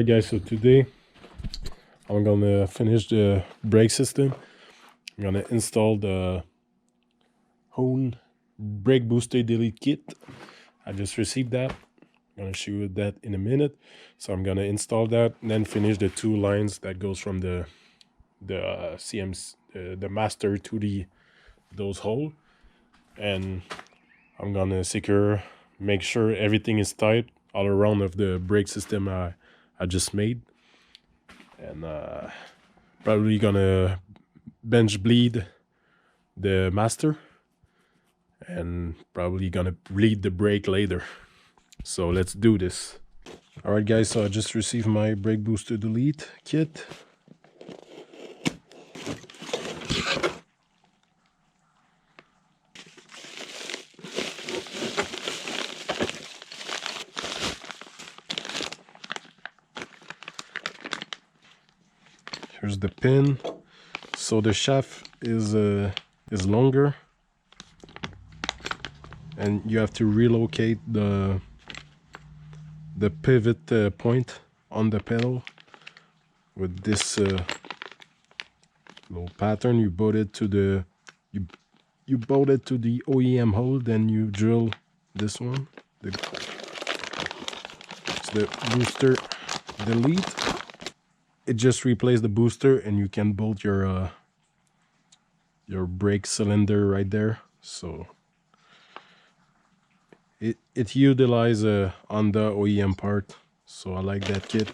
Alright guys, so today I'm gonna finish the brake system. I'm gonna install the Hone brake booster delete kit. I just received that. I'm gonna show you that in a minute. So I'm gonna install that and then finish the two lines that goes from the CMs, the master to those hole. And I'm gonna make sure everything is tight all around of the brake system I just made. And probably gonna bench bleed the master and probably gonna bleed the brake later. So let's do this. All right guys, so I just received my brake booster delete kit. Here's the pin. So the shaft is longer, and you have to relocate the pivot point on the pedal with this little pattern. You bolt it to the you bolt it to the OEM hole, then you drill this one. It's the booster delete. It just replaced the booster, and you can bolt your brake cylinder right there. So it utilizes on the OEM part, so I like that kit.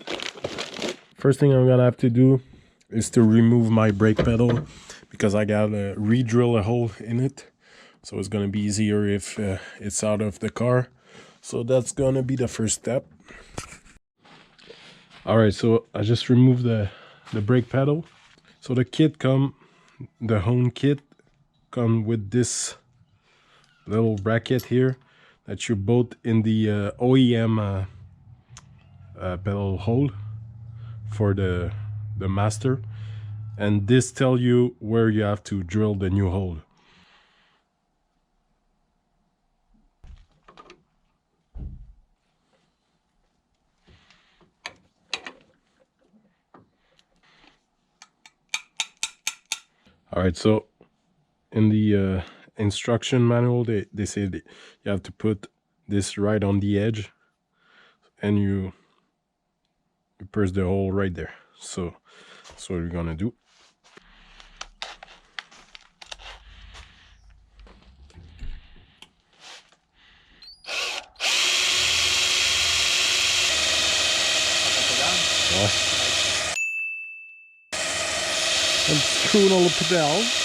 First thing I'm gonna have to do is to remove my brake pedal, because I gotta re-drill a hole in it, so it's gonna be easier if it's out of the car. So that's gonna be the first step. All right, so I just removed the brake pedal. So the Hone kit come with this little bracket here that you bolt in the OEM pedal hole for the master, and this tell you where you have to drill the new hole. All right, so in the instruction manual, they say that you have to put this right on the edge, and you press the hole right there. So that's what we're gonna do. And screwing all the pedals.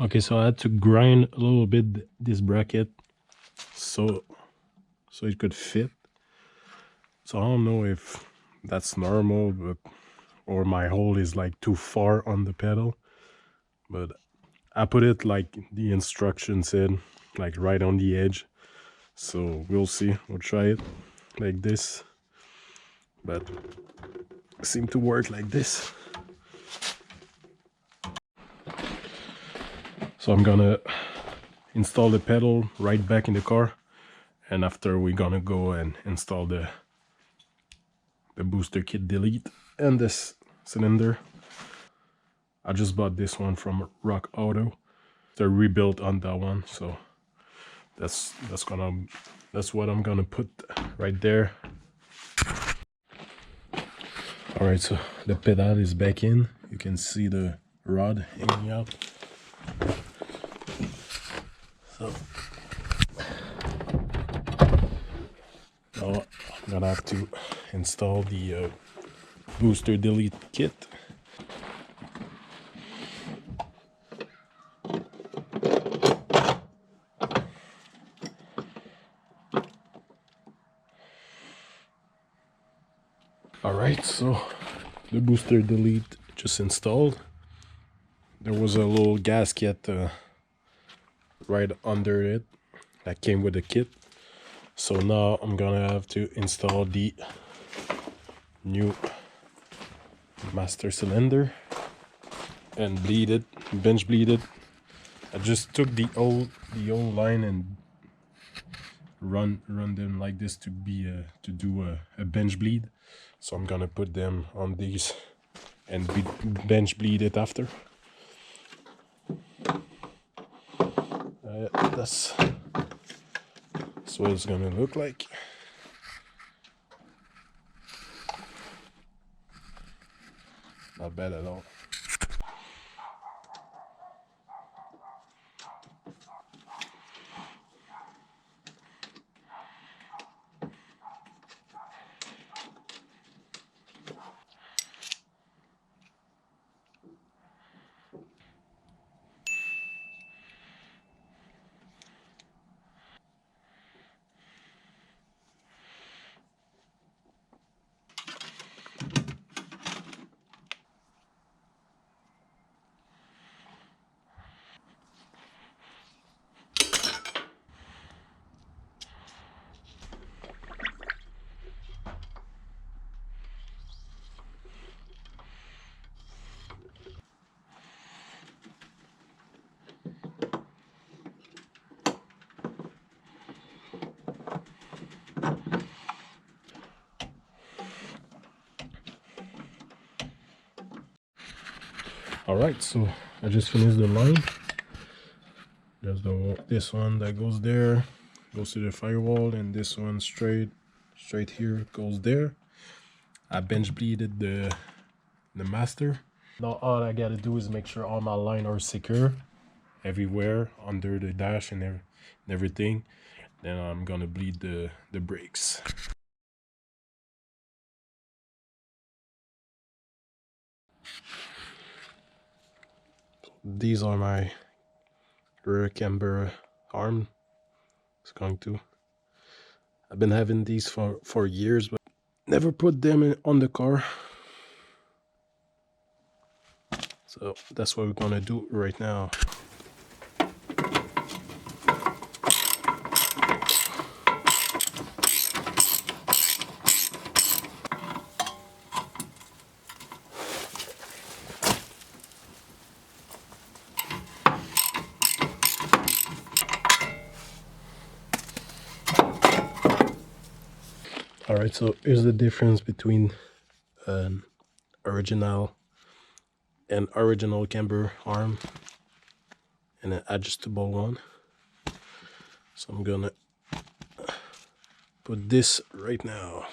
Okay, so I had to grind a little bit this bracket so it could fit. So I don't know if that's normal, or my hole is like too far on the pedal, but I put it like the instruction said, like right on the edge. So we'll see. We'll try it like this, but it seemed to work like this. So I'm gonna install the pedal right back in the car, and after we're gonna go and install the booster kit delete and this cylinder. I just bought this one from Rock Auto. They're rebuilt on that one, so that's what I'm gonna put right there. All right, so the pedal is back in. You can see the rod hanging out. So now I'm gonna have to install the booster delete kit. Alright, so the booster delete just installed. There was a little gasket right under it that came with the kit. So now I'm gonna have to install the new master cylinder and bleed it, bench bleed it. I just took the old line and run them like this to do a bench bleed. So I'm gonna put them on these and bench bleed it after. That's what it's gonna look like. Not bad at all. Alright, so I just finished the line. There's this one that goes there, goes to the firewall, and this one straight here goes there. I bench bleeded the master. Now all I gotta do is make sure all my lines are secure everywhere under the dash and everything. Then I'm gonna bleed the brakes. These are my rear camber arm. It's going to. I've been having these for years, but never put them on the car. So that's what we're gonna do right now. Alright, so here's the difference between an original camber arm and an adjustable one. So I'm gonna put this right now.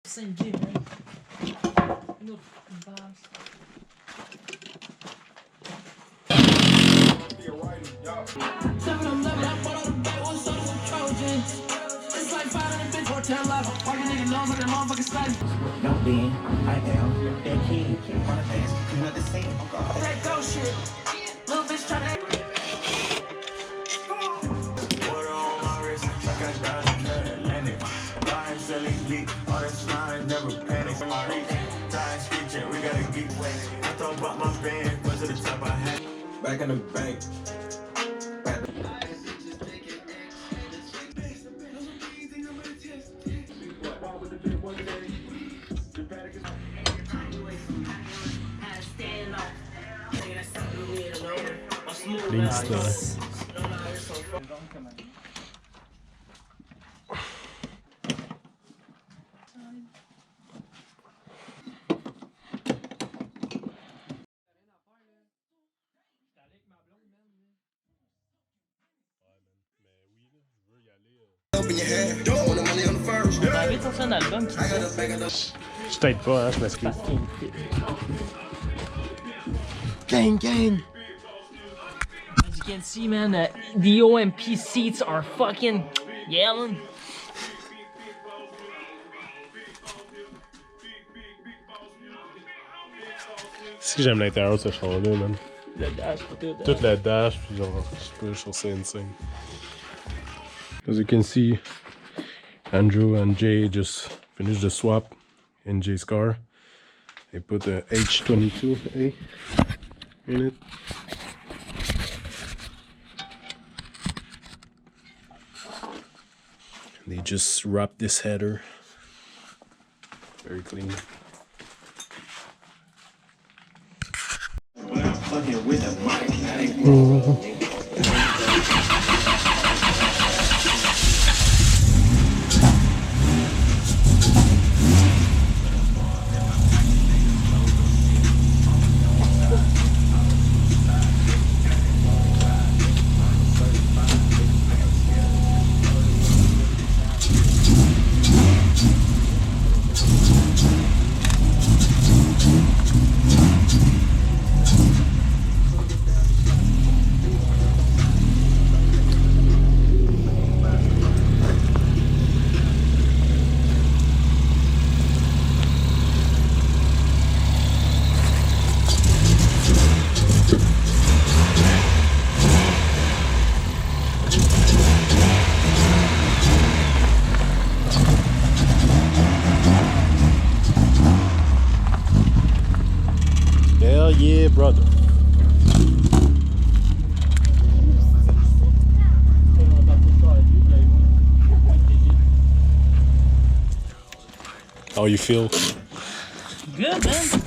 Same gym, right? No bars. Don't be, I am that kid. Wanna dance? You know the same. That go shit. Little bitch tryna. Water on my wrist, like I got in the Atlantic. Buying, selling, leak, all that slime, never panic. My reach, time stitching, we gotta geek away. I thought about my band, but to the top I had. Back in the bank. Instal. in your hand. Don't want the money on the first. On avait sorti un album qui s'appelle Je t'aide pas, hein, je m'excuse. fucking fit. Gang, gang! As you can see, man, the OMP seats are fucking yelling. C'est que j'aime l'intérieur de ce char-là, man. Le dash, tout. Toute la dash, puis genre, je trouve ça insane. As you can see, Andrew and Jay just finished the swap in Jay's car. They put the h22 in it. They just wrapped this header. Very clean. Fucking with the mic. Hell yeah, brother. How you feel? Good, man.